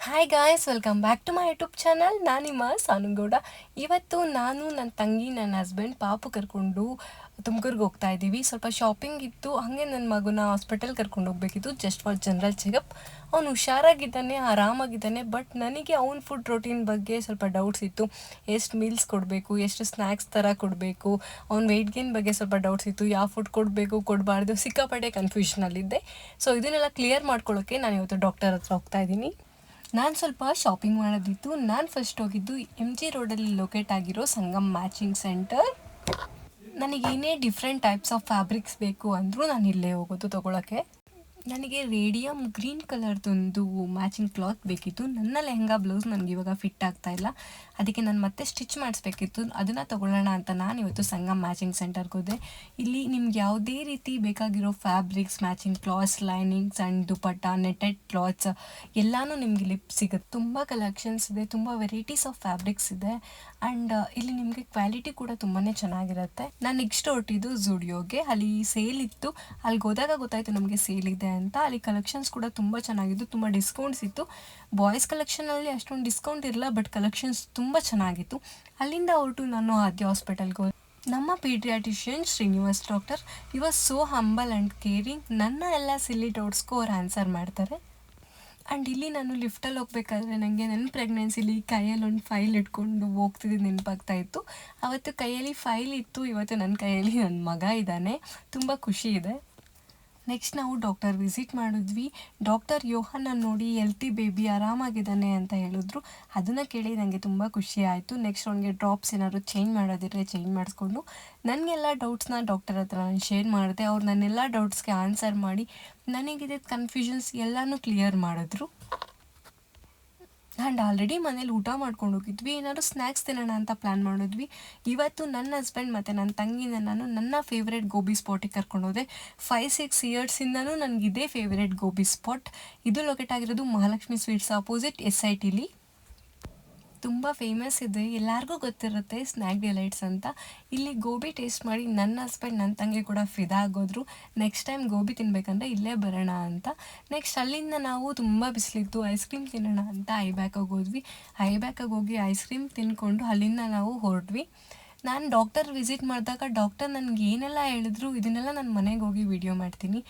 Hi guys, welcome back to my YouTube channel. ನಾನು ನಿಮ್ಮ ಸಾನುಗೌಡ. ಇವತ್ತು ನಾನು ನನ್ನ ತಂಗಿ, ನನ್ನ ಹಸ್ಬೆಂಡ್, ಪಾಪು ಕರ್ಕೊಂಡು ತುಮಕೂರಿಗೆ ಹೋಗ್ತಾ ಇದ್ದೀವಿ. ಸ್ವಲ್ಪ ಶಾಪಿಂಗ್ ಇತ್ತು, ಹಾಗೆ ನನ್ನ ಮಗುನ ಹಾಸ್ಪಿಟಲ್ ಕರ್ಕೊಂಡು ಹೋಗ್ಬೇಕಿತ್ತು, ಜಸ್ಟ್ ಫಾರ್ ಜನರಲ್ ಚೆಕಪ್. ಅವನು ಹುಷಾರಾಗಿದ್ದಾನೆ, ಆರಾಮಾಗಿದ್ದಾನೆ. ಬಟ್ ನನಗೆ ಅವ್ನ ಫುಡ್ ರೋಟೀನ್ ಬಗ್ಗೆ ಸ್ವಲ್ಪ ಡೌಟ್ಸ್ ಇತ್ತು. ಎಷ್ಟು ಮೀಲ್ಸ್ ಕೊಡಬೇಕು, ಎಷ್ಟು ಸ್ನ್ಯಾಕ್ಸ್ ಥರ ಕೊಡಬೇಕು, ಅವ್ನ ವೆಯ್ಟ್ ಗೇನ್ ಬಗ್ಗೆ ಸ್ವಲ್ಪ ಡೌಟ್ಸ್ ಇತ್ತು. ಯಾವ ಫುಡ್ ಕೊಡಬೇಕು, ಕೊಡಬಾರ್ದು, ಸಿಕ್ಕಾಪಟ್ಟೆ ಕನ್ಫ್ಯೂಷನಲ್ಲಿದ್ದೆ. ಸೊ ಇದನ್ನೆಲ್ಲ ಕ್ಲಿಯರ್ ಮಾಡ್ಕೊಳ್ಳೋಕ್ಕೆ ನಾನು ಇವತ್ತು ಡಾಕ್ಟರ್ ಹತ್ರ ಹೋಗ್ತಾ ಇದ್ದೀನಿ. ನಾನು ಸ್ವಲ್ಪ ಶಾಪಿಂಗ್ ಮಾಡೋದಿತ್ತು. ನಾನು ಫಸ್ಟ್ ಹೋಗಿದ್ದು MG ರೋಡಲ್ಲಿ ಲೊಕೇಟ್ ಆಗಿರೋ ಸಂಗಮ್ ಮ್ಯಾಚಿಂಗ್ ಸೆಂಟರ್. ನನಗೇನೇ ಡಿಫ್ರೆಂಟ್ ಟೈಪ್ಸ್ ಆಫ್ ಫ್ಯಾಬ್ರಿಕ್ಸ್ ಬೇಕು ಅಂದರೂ ನಾನು ಇಲ್ಲೇ ಹೋಗೋದು ತೊಗೊಳಕ್ಕೆ. ನನಗೆ ರೇಡಿಯಮ್ ಗ್ರೀನ್ ಕಲರ್ದೊಂದು ಮ್ಯಾಚಿಂಗ್ ಕ್ಲಾತ್ ಬೇಕಿತ್ತು. ನನ್ನ ಲೆಹಂಗಾ ಬ್ಲೌಸ್ ನನಗೆ ಇವಾಗ ಫಿಟ್ ಆಗ್ತಾಯಿಲ್ಲ, ಅದಕ್ಕೆ ನಾನು ಮತ್ತೆ ಸ್ಟಿಚ್ ಮಾಡಿಸ್ಬೇಕಿತ್ತು. ಅದನ್ನು ತೊಗೊಳ್ಳೋಣ ಅಂತ ನಾನು ಇವತ್ತು ಸಂಗಮ್ ಮ್ಯಾಚಿಂಗ್ ಸೆಂಟರ್ಗೆ ಹೋದೆ. ಇಲ್ಲಿ ನಿಮ್ಗೆ ಯಾವುದೇ ರೀತಿ ಬೇಕಾಗಿರೋ fabrics, matching clothes, linings and dupatta, netted clothes ಎಲ್ಲನೂ ನಿಮಗೆ ಇಲ್ಲಿ ಸಿಗುತ್ತೆ. ತುಂಬ ಕಲೆಕ್ಷನ್ಸ್ ಇದೆ, ತುಂಬ ವೆರೈಟೀಸ್ ಆಫ್ ಫ್ಯಾಬ್ರಿಕ್ಸ್ ಇದೆ. ಆ್ಯಂಡ್ ಇಲ್ಲಿ ನಿಮಗೆ ಕ್ವಾಲಿಟಿ ಕೂಡ ತುಂಬಾ ಚೆನ್ನಾಗಿರುತ್ತೆ. ನಾನು ನೆಕ್ಸ್ಟ್ ಹೊರಟಿದ್ದು ಝುಡಿಯೋಗೆ. ಅಲ್ಲಿ ಸೇಲ್ ಇತ್ತು. ಅಲ್ಲಿಗೆ ಹೋದಾಗ ಗೊತ್ತಾಯಿತು ನಮಗೆ ಸೇಲ್ ಇದೆ ಅಂತ. ಅಲ್ಲಿ ಕಲೆಕ್ಷನ್ಸ್ ಕೂಡ ತುಂಬ ಚೆನ್ನಾಗಿತ್ತು, ತುಂಬ ಡಿಸ್ಕೌಂಟ್ಸ್ ಇತ್ತು. ಬಾಯ್ಸ್ ಕಲೆಕ್ಷನಲ್ಲಿ ಅಷ್ಟೊಂದು ಡಿಸ್ಕೌಂಟ್ ಇರಲ್ಲ, ಬಟ್ ಕಲೆಕ್ಷನ್ಸ್ ತುಂಬ ಚೆನ್ನಾಗಿತ್ತು. ಅಲ್ಲಿಂದ ಹೊರಟು ನಾನು ಆದ್ಯ ಹಾಸ್ಪಿಟಲ್ಗೆ ಹೋದೆ. ನಮ್ಮ paediatrician Srinivas doctor, you are so humble and caring. ನನ್ನ ಎಲ್ಲ ಸಿಲ್ಲಿ ಡೌಟ್ಸ್ಗೂ ಅವ್ರು ಆನ್ಸರ್ ಮಾಡ್ತಾರೆ. ಆ್ಯಂಡ್ ಇಲ್ಲಿ ನಾನು ಲಿಫ್ಟಲ್ಲಿ ಹೋಗ್ಬೇಕಾದ್ರೆ ನನಗೆ ನನ್ನ ಪ್ರೆಗ್ನೆನ್ಸಿಲಿ ಕೈಯಲ್ಲಿ ಒಂದು ಫೈಲ್ ಇಟ್ಕೊಂಡು ಹೋಗ್ತಿದ್ದು ನೆನಪಾಗ್ತಾ ಇತ್ತು. ಅವತ್ತು ಕೈಯಲ್ಲಿ ಫೈಲ್ ಇತ್ತು, ಇವತ್ತು ನನ್ನ ಕೈಯಲ್ಲಿ ನನ್ನ ಮಗ ಇದ್ದಾನೆ. ತುಂಬ ಖುಷಿ ಇದೆ. ನೆಕ್ಸ್ಟ್ ನಾವು ಡಾಕ್ಟರ್ ವಿಸಿಟ್ ಮಾಡಿದ್ವಿ. ಡಾಕ್ಟರ್ ಯೋಹನ್ನ ನೋಡಿ ಹೆಲ್ತಿ ಬೇಬಿ ಆರಾಮಾಗಿದ್ದಾನೆ ಅಂತ ಹೇಳಿದ್ರು. ಅದನ್ನು ಕೇಳಿ ನನಗೆ ತುಂಬ ಖುಷಿ ಆಯಿತು. ನೆಕ್ಸ್ಟ್ ಅವನಿಗೆ ಡ್ರಾಪ್ಸ್ ಏನಾದ್ರು ಚೇಂಜ್ ಮಾಡೋದಿದ್ರೆ ಚೇಂಜ್ ಮಾಡಿಸ್ಕೊಂಡು ನನಗೆಲ್ಲ ಡೌಟ್ಸ್ನ ಡಾಕ್ಟರ್ ಹತ್ರ ನಾನು ಶೇರ್ ಮಾಡಿದೆ. ಅವ್ರು ನನ್ನೆಲ್ಲ ಡೌಟ್ಸ್ಗೆ ಆನ್ಸರ್ ಮಾಡಿ ನನಗಿದೆ ಕನ್ಫ್ಯೂಷನ್ಸ್ ಎಲ್ಲನೂ ಕ್ಲಿಯರ್ ಮಾಡಿದ್ರು. ಆ್ಯಂಡ್ ಆಲ್ರೆಡಿ ಮನೇಲಿ ಊಟ ಮಾಡ್ಕೊಂಡು ಹೋಗಿದ್ವಿ. ಏನಾದ್ರು ಸ್ನ್ಯಾಕ್ಸ್ ತಿನ್ನೋಣ ಅಂತ ಪ್ಲ್ಯಾನ್ ಮಾಡಿದ್ವಿ. ಇವತ್ತು ನನ್ನ ಹಸ್ಬೆಂಡ್ ಮತ್ತು ನನ್ನ ತಂಗಿನ ನಾನು ನನ್ನ ಫೇವ್ರೆಟ್ ಗೋಬಿ ಸ್ಪಾಟಿಗೆ ಕರ್ಕೊಂಡು ಹೋದೆ. 5-6 ಇಯರ್ಸಿಂದನೂ ನನಗಿದೇ ಫೇವ್ರೆಟ್ ಗೋಬಿ ಸ್ಪಾಟ್. ಇದು ಲೊಕೇಟ್ ಆಗಿರೋದು ಮಹಾಲಕ್ಷ್ಮಿ ಸ್ವೀಟ್ಸ್ ಆಪೋಸಿಟ್ SITಲಿ. ತುಂಬ ಫೇಮಸ್ ಇದೆ, ಎಲ್ಲರಿಗೂ ಗೊತ್ತಿರುತ್ತೆ, ಸ್ನ್ಯಾಕ್ ಡಿಲೈಟ್ಸ್ ಅಂತ. ಇಲ್ಲಿ ಗೋಬಿ ಟೇಸ್ಟ್ ಮಾಡಿ ನನ್ನ ಹಸ್ಬೆಂಡ್, ನನ್ನ ತಂಗಿ ಕೂಡ ಫಿದಾ ಆಗೋದ್ರು. ನೆಕ್ಸ್ಟ್ ಟೈಮ್ ಗೋಬಿ ತಿನ್ನಬೇಕಂದ್ರೆ ಇಲ್ಲೇ ಬರೋಣ ಅಂತ. ನೆಕ್ಸ್ಟ್ ಅಲ್ಲಿಂದ ನಾವು ತುಂಬ ಬಿಸಿಲಿತ್ತು, ಐಸ್ ಕ್ರೀಮ್ ತಿನ್ನೋಣ ಅಂತ ಐಬ್ಯಾಕಾಗಿ ಹೋದ್ವಿ. ಐಬ್ಯಾಕಾಗಿ ಹೋಗಿ ಐಸ್ ಕ್ರೀಮ್ ತಿನ್ಕೊಂಡು ಅಲ್ಲಿಂದ ನಾವು ಹೊರಟ್ವಿ. ನಾನು ಡಾಕ್ಟರ್ ವಿಸಿಟ್ ಮಾಡಿದಾಗ ಡಾಕ್ಟರ್ ನನಗೆ ಏನೆಲ್ಲ ಹೇಳಿದ್ರು ಇದನ್ನೆಲ್ಲ ನಾನು ಮನೆಗೆ ಹೋಗಿ ವಿಡಿಯೋ ಮಾಡ್ತೀನಿ.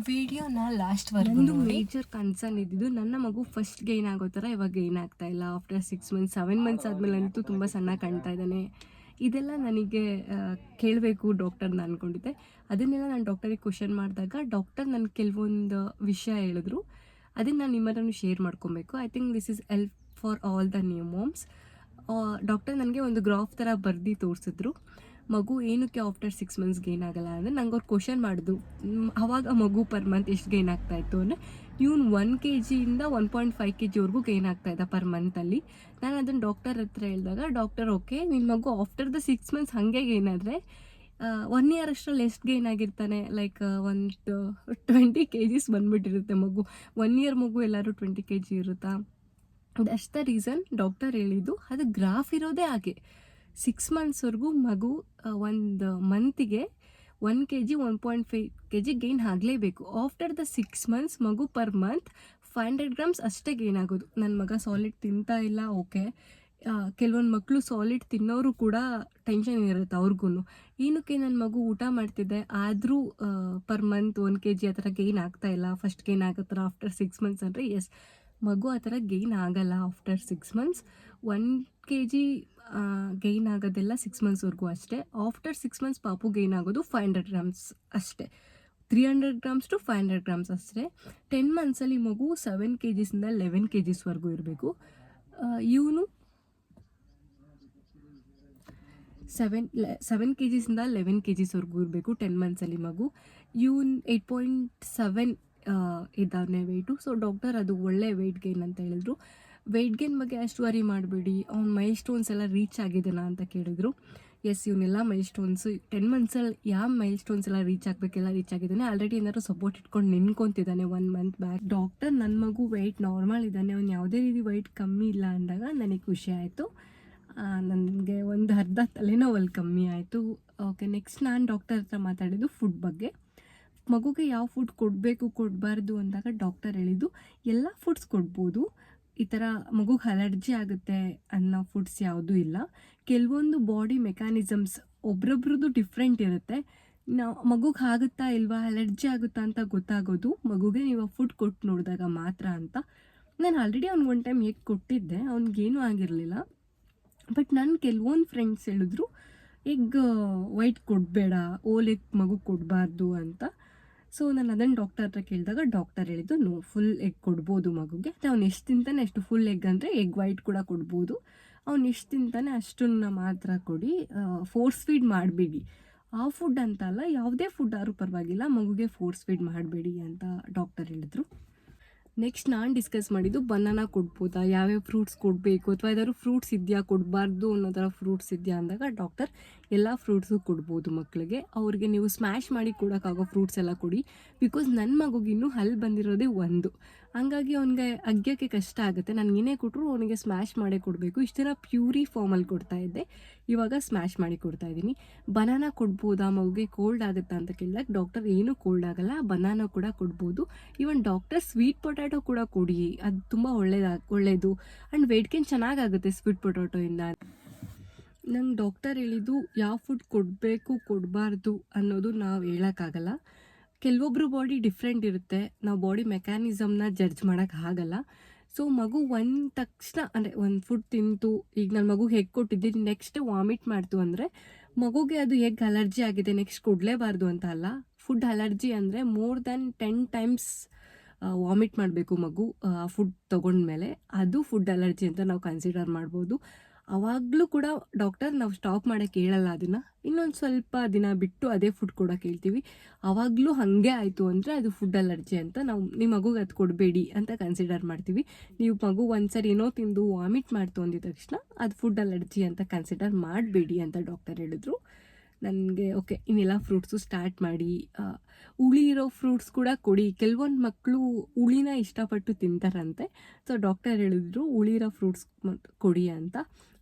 ವಿಡಿಯೋನ ಲಾಸ್ಟ್ವರೆಗೂ ಒಂದು ಮೇಜರ್ ಕನ್ಸರ್ನ್ ಇದ್ದಿದ್ದು, ನನ್ನ ಮಗು ಫಸ್ಟ್ ಗೈನ್ ಆಗೋ ಥರ ಇವಾಗ ಗೈನ್ ಆಗ್ತಾ ಇಲ್ಲ. ಆಫ್ಟರ್ 6 ಮಂತ್ಸ್ 7 ಮಂತ್ಸ್ ಆದಮೇಲೆ ಅಂತೂ ತುಂಬ ಸಣ್ಣ ಕಾಣ್ತಾ ಇದ್ದಾನೆ. ಇದೆಲ್ಲ ನನಗೆ ಕೇಳಬೇಕು ಡಾಕ್ಟರ್ನ ಅಂದ್ಕೊಂಡಿದ್ದೆ. ಅದನ್ನೆಲ್ಲ ನಾನು ಡಾಕ್ಟರಿಗೆ ಕ್ವಶನ್ ಮಾಡಿದಾಗ ಡಾಕ್ಟರ್ ನನಗೆ ಕೆಲವೊಂದು ವಿಷಯ ಹೇಳಿದ್ರು. ಅದನ್ನು ನಾನು ನಿಮ್ಮನ್ನು ಶೇರ್ ಮಾಡ್ಕೊಬೇಕು. I think this is help for all the new moms. Doctor ನನಗೆ ಒಂದು ಗ್ರಾಫ್ ಥರ ಬರೆದು ತೋರಿಸಿದ್ರು. ಮಗು ಏನಕ್ಕೆ ಆಫ್ಟರ್ 6 ಮಂತ್ಸ್ ಗೇನ್ ಆಗಲ್ಲ ಅಂದರೆ, ನಂಗೆ ಅವ್ರು ಕ್ವಶನ್ ಮಾಡಿದ್ರು ಆವಾಗ ಮಗು ಪರ್ ಮಂತ್ ಎಷ್ಟು ಗೇನ್ ಆಗ್ತಾಯಿತ್ತು ಅಂದರೆ, ಇವ್ನು 1 kg-ಇಂದ 1.5 kg ಗೇನ್ ಆಗ್ತಾಯಿದ್ದ ಪರ್ ಮಂತಲ್ಲಿ. ನಾನು ಅದನ್ನು ಡಾಕ್ಟರ್ ಹತ್ರ ಹೇಳಿದಾಗ ಡಾಕ್ಟರ್ ಓಕೆ, ನಿನ್ನ ಮಗು ಆಫ್ಟರ್ ದ 6 ಮಂತ್ಸ್ ಹಾಗೆ ಗೇನ್ ಆದರೆ 1 ಇಯರ್ ಅಷ್ಟರಲ್ಲಿ ಎಷ್ಟು ಗೇನ್ ಆಗಿರ್ತಾನೆ, ಲೈಕ್ ಒಂದು 20 kgs ಬಂದುಬಿಟ್ಟಿರುತ್ತೆ ಮಗು. 1 ಇಯರ್ ಮಗು ಎಲ್ಲರೂ 20 kg ಇರುತ್ತಾ? ದಟ್ಸ್ ದ ರೀಸನ್ ಡಾಕ್ಟರ್ ಹೇಳಿದ್ದು. ಅದು ಗ್ರಾಫ್ ಇರೋದೇ ಹಾಗೆ. 6 ಮಂತ್ಸ್ವರೆಗೂ ಮಗು ಒಂದು ಮಂತಿಗೆ 1 kg 1.5 kg ಗೇನ್ ಆಗಲೇಬೇಕು. ಆಫ್ಟರ್ ದ 6 ಮಂತ್ಸ್ ಮಗು ಪರ್ ಮಂತ್ 500 ಗ್ರಾಮ್ಸ್ ಅಷ್ಟೇ ಗೇನ್ ಆಗೋದು. ನನ್ನ ಮಗ ಸಾಲಿಡ್ ತಿಂತಾ ಇಲ್ಲ, ಓಕೆ. ಕೆಲವೊಂದು ಮಕ್ಕಳು ಸಾಲಿಡ್ ತಿನ್ನೋರು ಕೂಡ ಟೆನ್ಷನ್ ಇರುತ್ತೆ ಅವ್ರಿಗೂ. ಏನಕ್ಕೆ ನನ್ನ ಮಗು ಊಟ ಮಾಡ್ತಿದ್ದೆ ಆದರೂ ಪರ್ ಮಂತ್ 1 kg ಆ ಥರ ಗೇನ್ ಆಗ್ತಾಯಿಲ್ಲ, ಫಸ್ಟ್ ಗೇನ್ ಆಗೋ ಥರ ಆಫ್ಟರ್ 6 ಮಂತ್ಸ್ ಅಂದರೆ, ಎಸ್, ಮಗು ಆ ಥರ ಗೇನ್ ಆಗಲ್ಲ ಆಫ್ಟರ್ 6 ಮಂತ್ಸ್. 1 kg ಗೇನ್ ಆಗೋದೆಲ್ಲ 6 ಮಂತ್ಸ್ವರೆಗೂ ಅಷ್ಟೇ. ಆಫ್ಟರ್ 6 ಮಂತ್ಸ್ ಪಾಪು ಗೇನ್ ಆಗೋದು 500 ಗ್ರಾಮ್ಸ್ ಅಷ್ಟೇ. 300 ಗ್ರಾಮ್ಸ್ ಟು 500 ಗ್ರಾಮ್ಸ್ ಅಷ್ಟೇ. 10 ಮಂತ್ಸಲ್ಲಿ ಮಗು 7 kg-ಇಂದ 11 kg ಇರಬೇಕು. ಇವನು 7 kg-ಇಂದ 11 kg ಇರಬೇಕು 10 ಮಂತ್ಸಲ್ಲಿ ಮಗು. ಇವನು 8.7 ಇದ್ದಾನೆ ವೆಯ್ಟು. ಸೊ ಡಾಕ್ಟರ್ ಅದು ಒಳ್ಳೆ ವೆಯ್ಟ್ ಗೇನ್ ಅಂತ ಹೇಳಿದ್ರು. ವೆಯ್ಟ್ ಗೇನ್ ಬಗ್ಗೆ ಅಷ್ಟು ವರಿ ಮಾಡಬೇಡಿ, ಅವ್ನ ಮೈಲ್ ಸ್ಟೋನ್ಸ್ ಎಲ್ಲ ರೀಚ್ ಆಗಿದ್ದಾನಾ ಅಂತ ಕೇಳಿದ್ರು. ಎಸ್, ಇವನ್ನೆಲ್ಲ ಮೈಲ್ ಸ್ಟೋನ್ಸು 10 ಮಂತ್ಸಲ್ಲಿ ಯಾವ ಮೈಲ್ ಸ್ಟೋನ್ಸ್ ಎಲ್ಲ ರೀಚ್ ಆಗಬೇಕೆಲ್ಲ ರೀಚ್ ಆಗಿದ್ದಾನೆ. ಆಲ್ರೆಡಿ ಏನಾದ್ರು ಸಪೋರ್ಟ್ ಇಟ್ಕೊಂಡು ನಿಂತ್ಕೊತಿದ್ದಾನೆ 1 ಮಂತ್ ಬ್ಯಾಕ್. ಡಾಕ್ಟರ್ ನನ್ನ ಮಗು ವೆಯ್ಟ್ ನಾರ್ಮಲ್ ಇದ್ದಾನೆ, ಅವ್ನು ಯಾವುದೇ ರೀತಿ ವೆಯ್ಟ್ ಕಮ್ಮಿ ಇಲ್ಲ ಅಂದಾಗ ನನಗೆ ಖುಷಿ ಆಯಿತು. ನನಗೆ ಒಂದು ಅರ್ಧ ತಲೆನೋವಲ್ಲಿ ಕಮ್ಮಿ ಆಯಿತು. ಓಕೆ, ನೆಕ್ಸ್ಟ್ ನಾನು ಡಾಕ್ಟರ್ ಹತ್ರ ಮಾತಾಡಿದ್ದು ಫುಡ್ ಬಗ್ಗೆ. ಮಗುಗೆ ಯಾವ ಫುಡ್ ಕೊಡಬೇಕು ಕೊಡಬಾರ್ದು ಅಂದಾಗ ಡಾಕ್ಟರ್ ಹೇಳಿದ್ದು ಎಲ್ಲ ಫುಡ್ಸ್ ಕೊಡ್ಬೋದು, ಈ ಥರ ಮಗುಗೆ ಅಲರ್ಜಿ ಆಗುತ್ತೆ ಅನ್ನೋ ಫುಡ್ಸ್ ಯಾವುದೂ ಇಲ್ಲ. ಕೆಲವೊಂದು ಬಾಡಿ ಮೆಕ್ಯಾನಿಸಮ್ಸ್ ಒಬ್ರೊಬ್ರದ್ದು ಡಿಫ್ರೆಂಟ್ ಇರುತ್ತೆ. ನಾವು ಮಗುಗೆ ಆಗುತ್ತಾ ಇಲ್ವಾ, ಅಲರ್ಜಿ ಆಗುತ್ತಾ ಅಂತ ಗೊತ್ತಾಗೋದು ಮಗುಗೆ ನೀವು ಫುಡ್ ಕೊಟ್ಟು ನೋಡಿದಾಗ ಮಾತ್ರ ಅಂತ. ನಾನು ಆಲ್ರೆಡಿ ಅವ್ನಿಗೆ ಒಂದು ಟೈಮ್ ಎಗ್ ಕೊಟ್ಟಿದ್ದೆ, ಅವ್ನಿಗೇನೂ ಆಗಿರಲಿಲ್ಲ. ಬಟ್ ನನ್ನ ಕೆಲವೊಂದು ಫ್ರೆಂಡ್ಸ್ ಹೇಳಿದ್ರು ಎಗ್ ವೈಟ್ ಕೊಡಬೇಡ, ಓಲ್ ಎಗ್ ಮಗು ಕೊಡಬಾರ್ದು ಅಂತ. ಸೊ ನಾನು ಅದನ್ನು ಡಾಕ್ಟರ್ ಹತ್ರ ಕೇಳಿದಾಗ ಡಾಕ್ಟರ್ ಹೇಳಿದ್ದು ನೋ, ಫುಲ್ ಎಗ್ ಕೊಡ್ಬೋದು ಮಗುಗೆ. ಅವ್ನು ಎಷ್ಟು ತಿಂತಾನೆ ಅಷ್ಟು, ಫುಲ್ ಎಗ್ ಅಂದರೆ ಎಗ್ ವೈಟ್ ಕೂಡ ಕೊಡ್ಬೋದು. ಅವ್ನು ಎಷ್ಟು ತಿಂತಾನೆ ಅಷ್ಟನ್ನು ಮಾತ್ರ ಕೊಡಿ, ಫೋರ್ಸ್ ಫೀಡ್ ಮಾಡಬೇಡಿ. ಆ ಫುಡ್ ಅಂತ ಅಲ್ಲ, ಯಾವುದೇ ಫುಡ್ ಆದ್ರೂ ಪರವಾಗಿಲ್ಲ, ಮಗುಗೆ ಫೋರ್ಸ್ ಫೀಡ್ ಮಾಡಬೇಡಿ ಅಂತ ಡಾಕ್ಟರ್ ಹೇಳಿದ್ರು. ನೆಕ್ಸ್ಟ್ ನಾನು ಡಿಸ್ಕಸ್ ಮಾಡಿದ್ದು ಬನಾನಾ ಕೊಡ್ಬೋದಾ, ಯಾವ್ಯಾವ ಫ್ರೂಟ್ಸ್ ಕೊಡಬೇಕು, ಅಥವಾ ಯಾವ್ದಾದ್ರು ಫ್ರೂಟ್ಸ್ ಇದೆಯಾ ಕೊಡಬಾರ್ದು ಅನ್ನೋ ಥರ ಫ್ರೂಟ್ಸ್ ಇದೆಯಾ ಅಂದಾಗ ಡಾಕ್ಟರ್ ಎಲ್ಲ ಫ್ರೂಟ್ಸು ಕೊಡ್ಬೋದು ಮಕ್ಕಳಿಗೆ. ಅವ್ರಿಗೆ ನೀವು ಸ್ಮ್ಯಾಶ್ ಮಾಡಿ ಕೊಡೋಕ್ಕಾಗೋ ಫ್ರೂಟ್ಸ್ ಎಲ್ಲ ಕೊಡಿ. ಬಿಕಾಸ್ ನನ್ನ ಮಗುಗಿನ್ನೂ ಹಲ್ಲು ಬಂದಿರೋದೇ ಒಂದು, ಹಂಗಾಗಿ ಅವ್ನಿಗೆ ಅಗ್ಯೋಕ್ಕೆ ಕಷ್ಟ ಆಗುತ್ತೆ. ನಾನು ಏನೇ ಕೊಟ್ಟರು ಅವನಿಗೆ ಸ್ಮ್ಯಾಶ್ ಮಾಡೇ ಕೊಡಬೇಕು. ಇಷ್ಟು ದಿನ ಪ್ಯೂರಿ ಫಾರ್ಮಲ್ಲಿ ಕೊಡ್ತಾಯಿದ್ದೆ, ಇವಾಗ ಸ್ಮ್ಯಾಶ್ ಮಾಡಿ ಕೊಡ್ತಾಯಿದ್ದೀನಿ. ಬನಾನಾ ಕೊಡ್ಬೋದಾ ಮಗುಗೆ, ಕೋಲ್ಡ್ ಆಗುತ್ತಾ ಅಂತ ಕೇಳಿದಾಗ ಡಾಕ್ಟರ್ ಏನೂ ಕೋಲ್ಡ್ ಆಗಲ್ಲ, ಬನಾನಾ ಕೂಡ ಕೊಡ್ಬೋದು. ಈವನ್ ಡಾಕ್ಟರ್ ಸ್ವೀಟ್ ಪೊಟ್ಯಾಟೊ ಕೂಡ ಕೊಡಿ, ಅದು ತುಂಬ ಒಳ್ಳೆಯದು ಆ್ಯಂಡ್ ವೆಯ್ಟ್ ಗೇನ್ ಚೆನ್ನಾಗಾಗುತ್ತೆ ಸ್ವೀಟ್ ಪೊಟ್ಯಾಟೊಯಿಂದ. ನಂಗೆ ಡಾಕ್ಟರ್ ಹೇಳಿದ್ದು ಯಾವ ಫುಡ್ ಕೊಡಬೇಕು ಕೊಡಬಾರ್ದು ಅನ್ನೋದು ನಾವು ಹೇಳೋಕ್ಕಾಗಲ್ಲ. ಕೆಲವೊಬ್ಬರು ಬಾಡಿ ಡಿಫ್ರೆಂಟ್ ಇರುತ್ತೆ, ನಾವು ಬಾಡಿ ಮೆಕ್ಯಾನಿಸಮ್ನ ಜಡ್ಜ್ ಮಾಡೋಕ್ಕಾಗಲ್ಲ. ಸೊ ಮಗು ಒಂದು ತಕ್ಷಣ ಅಂದರೆ ಒಂದು ಫುಡ್ ತಿಂತು, ಈಗ ನನ್ನ ಮಗುಗೆ ಎಗ್ ಕೊಟ್ಟಿದ್ದೀನಿ, ನೆಕ್ಸ್ಟ್ ವಾಮಿಟ್ ಮಾಡ್ತು ಅಂದರೆ ಮಗುಗೆ ಅದು ಎಗ್ ಅಲರ್ಜಿ ಆಗಿದೆ, ನೆಕ್ಸ್ಟ್ ಕೊಡಲೇಬಾರ್ದು ಅಂತ ಅಲ್ಲ. ಫುಡ್ ಅಲರ್ಜಿ ಅಂದರೆ ಮೋರ್ ದ್ಯಾನ್ 10 ಟೈಮ್ಸ್ ವಾಮಿಟ್ ಮಾಡಬೇಕು ಮಗು ಫುಡ್ ತೊಗೊಂಡ್ಮೇಲೆ, ಅದು ಫುಡ್ ಅಲರ್ಜಿ ಅಂತ ನಾವು ಕನ್ಸಿಡರ್ ಮಾಡ್ಬೋದು. ಆವಾಗಲೂ ಕೂಡ ಡಾಕ್ಟರ್ ನಾವು ಸ್ಟಾಪ್ ಮಾಡೋಕ್ಕೆ ಹೇಳಲ್ಲ, ಅದನ್ನು ಇನ್ನೊಂದು ಸ್ವಲ್ಪ ದಿನ ಬಿಟ್ಟು ಅದೇ ಫುಡ್ ಕೊಡೋಕೆ ಹೇಳ್ತೀವಿ. ಆವಾಗಲೂ ಹಾಗೆ ಆಯಿತು ಅಂದರೆ ಅದು ಫುಡ್ ಅಲರ್ಜಿ ಅಂತ ನಾವು ನಿಮ್ಮ ಮಗುಗೆ ಅದು ಕೊಡಬೇಡಿ ಅಂತ ಕನ್ಸಿಡರ್ ಮಾಡ್ತೀವಿ. ನೀವು ಮಗು ಒಂದ್ಸರಿ ಏನೋ ತಿಂದು ವಾಮಿಟ್ ಮಾಡ್ತು ಅಂದಿದ ತಕ್ಷಣ ಅದು ಫುಡ್ ಅಲರ್ಜಿ ಅಂತ ಕನ್ಸಿಡರ್ ಮಾಡಬೇಡಿ ಅಂತ ಡಾಕ್ಟರ್ ಹೇಳಿದ್ರು. ನನಗೆ ಓಕೆ, ಇನ್ನೆಲ್ಲ ಫ್ರೂಟ್ಸು ಸ್ಟಾರ್ಟ್ ಮಾಡಿ, ಹುಳಿ ಇರೋ ಫ್ರೂಟ್ಸ್ ಕೂಡ ಕೊಡಿ. ಕೆಲವೊಂದು ಮಕ್ಕಳು ಹುಳಿನ ಇಷ್ಟಪಟ್ಟು ತಿಂತಾರಂತೆ. ಸೊ ಡಾಕ್ಟರ್ ಹೇಳಿದ್ರು ಹುಳಿ ಇರೋ ಫ್ರೂಟ್ಸ್ ಕೊಡಿ ಅಂತ.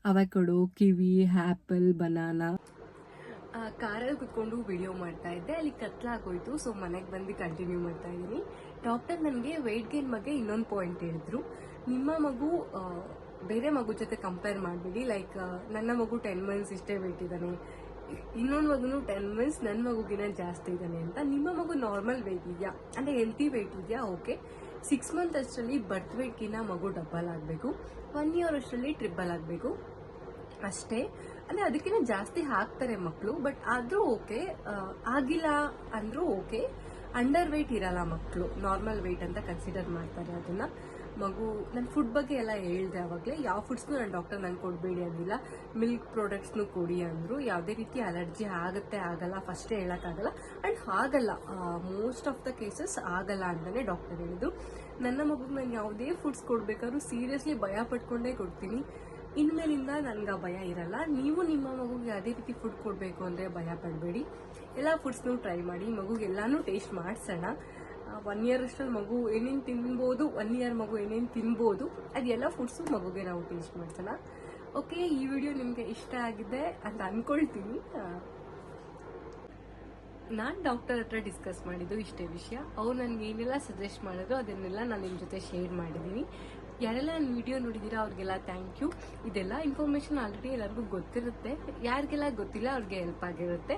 ಅವಕಾಡೋ, ಕಿವಿ, ಆ್ಯಪಲ್, ಬನಾನಾ. ಕಾರಲ್ಲಿ ಕುತ್ಕೊಂಡು ವಿಡಿಯೋ ಮಾಡ್ತಾಯಿದ್ದೆ, ಅಲ್ಲಿ ಕತ್ಲಾಗೋಯ್ತು. ಸೊ ಮನೆಗೆ ಬಂದು ಕಂಟಿನ್ಯೂ ಮಾಡ್ತಾಯಿದ್ದೀನಿ. ಡಾಕ್ಟರ್ ನನಗೆ ವೆಯ್ಟ್ ಗೇನ್ ಬಗ್ಗೆ ಇನ್ನೊಂದು ಪಾಯಿಂಟ್ ಹೇಳಿದ್ರು. ನಿಮ್ಮ ಮಗು ಬೇರೆ ಮಗು ಜೊತೆ ಕಂಪೇರ್ ಮಾಡಬೇಡಿ. ಲೈಕ್ ನನ್ನ ಮಗು 10 ಮಂತ್ಸ್ ಇಷ್ಟೇ ವೆಯ್ಟ್ ಇದ್ದಾನೆ, ಇನ್ನೊಂದು ಮಗುನು 10 ಮಂತ್ಸ್ ನನ್ನ ಮಗುಗಿನ ಜಾಸ್ತಿ ಇದ್ದಾನೆ ಅಂತ. ನಿಮ್ಮ ಮಗು ನಾರ್ಮಲ್ ವೆಯ್ಟ್ ಇದೆಯಾ ಅಂದರೆ ಹೆಲ್ತಿ ವೆಯ್ಟ್ ಇದೆಯಾ, ಓಕೆ. 6 ಮಂತ್ ಅಷ್ಟರಲ್ಲಿ ಬರ್ತ್ ವೆಯ್ಟ್ಗಿನ್ನ ಮಗು ಡಬಲ್ ಆಗಬೇಕು, 1 ಇಯರ್ ಅಷ್ಟರಲ್ಲಿ ಟ್ರಿಬಲ್ ಆಗಬೇಕು ಅಷ್ಟೇ. ಅಂದರೆ ಅದಕ್ಕಿಂತ ಜಾಸ್ತಿ ಹಾಕ್ತಾರೆ ಮಕ್ಕಳು, ಬಟ್ ಆದರೂ ಓಕೆ, ಆಗಿಲ್ಲ ಅಂದರೂ ಓಕೆ. ಅಂಡರ್ ವೆಯ್ಟ್ ಇರಲ್ಲ ಮಕ್ಕಳು, ನಾರ್ಮಲ್ ವೆಯ್ಟ್ ಅಂತ ಕನ್ಸಿಡರ್ ಮಾಡ್ತಾರೆ ಅದನ್ನು. ಮಗು ನನ್ನ ಫುಡ್ ಬಗ್ಗೆ ಎಲ್ಲ ಹೇಳಿದೆ ಆವಾಗಲೇ, ಯಾವ ಫುಡ್ಸ್ನು ನನ್ನ ಡಾಕ್ಟರ್ ನಂಗೆ ಕೊಡಬೇಡಿ ಅಂದಿಲ್ಲ. ಮಿಲ್ಕ್ ಪ್ರಾಡಕ್ಟ್ಸ್ನು ಕೊಡಿ ಅಂದರು. ಯಾವುದೇ ರೀತಿ ಅಲರ್ಜಿ ಆಗುತ್ತೆ ಆಗಲ್ಲ ಫಸ್ಟೇ ಹೇಳೋಕ್ಕಾಗಲ್ಲ, ಆ್ಯಂಡ್ ಆಗಲ್ಲ, ಮೋಸ್ಟ್ ಆಫ್ ದ ಕೇಸಸ್ ಆಗಲ್ಲ ಅಂತಲೇ ಡಾಕ್ಟರ್ ಹೇಳಿದ್ರು. ನನ್ನ ಮಗುಗೆ ನಾನು ಯಾವುದೇ ಫುಡ್ಸ್ ಕೊಡಬೇಕಾದ್ರೂ ಸೀರಿಯಸ್ಲಿ ಭಯ ಪಟ್ಕೊಂಡೇ ಕೊಡ್ತೀನಿ. ಇನ್ಮೇಲಿಂದ ನನಗೆ ಭಯ ಇರಲ್ಲ. ನೀವು ನಿಮ್ಮ ಮಗುಗೆ ಅದೇ ರೀತಿ ಫುಡ್ ಕೊಡಬೇಕು ಅಂದರೆ ಭಯ ಪಡಬೇಡಿ. ಎಲ್ಲ ಫುಡ್ಸ್ನೂ ಟ್ರೈ ಮಾಡಿ, ಮಗುಗೆಲ್ಲನೂ ಟೇಸ್ಟ್ ಮಾಡಿಸೋಣ. 1 ಇಯರ್ ಅಷ್ಟರಲ್ಲಿ ಮಗು ಏನೇನು ತಿನ್ಬೋದು, 1 ಇಯರ್ ಮಗು ಏನೇನು ತಿನ್ಬೋದು, ಅದೆಲ್ಲ ಫುಡ್ಸು ಮಗುಗೆ ನಾವು ಟೇಸ್ಟ್ ಮಾಡ್ಸೋಣ. ಓಕೆ, ಈ ವಿಡಿಯೋ ನಿಮಗೆ ಇಷ್ಟ ಆಗಿದೆ ಅಂತ ಅಂದ್ಕೊಳ್ತೀನಿ. ನಾನು ಡಾಕ್ಟರ್ ಹತ್ರ ಡಿಸ್ಕಸ್ ಮಾಡಿದ್ದು ಇಷ್ಟೇ ವಿಷಯ. ಅವ್ರು ನನಗೆ ಏನೆಲ್ಲ ಸಜೆಸ್ಟ್ ಮಾಡಿದ್ರು ಅದನ್ನೆಲ್ಲ ನಾನು ನಿಮ್ಮ ಜೊತೆ ಶೇರ್ ಮಾಡಿದ್ದೀನಿ. ಯಾರೆಲ್ಲ ನನ್ನ ವಿಡಿಯೋ ನೋಡಿದ್ದೀರಾ ಅವ್ರಿಗೆಲ್ಲ ಥ್ಯಾಂಕ್ ಯು. ಇದೆಲ್ಲ ಇನ್ಫಾರ್ಮೇಷನ್ ಆಲ್ರೆಡಿ ಎಲ್ಲರಿಗೂ ಗೊತ್ತಿರುತ್ತೆ, ಯಾರಿಗೆಲ್ಲ ಗೊತ್ತಿಲ್ಲ ಅವ್ರಿಗೆ ಹೆಲ್ಪ್ ಆಗಿರುತ್ತೆ.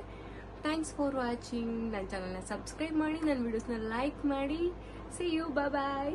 Thanks for watching. ನನ್ನ ಚಾನಲ್ನ ಸಬ್ಸ್ಕ್ರೈಬ್ ಮಾಡಿ, ನನ್ನ ವಿಡಿಯೋಸ್ನ ಲೈಕ್ ಮಾಡಿ. See you, bye.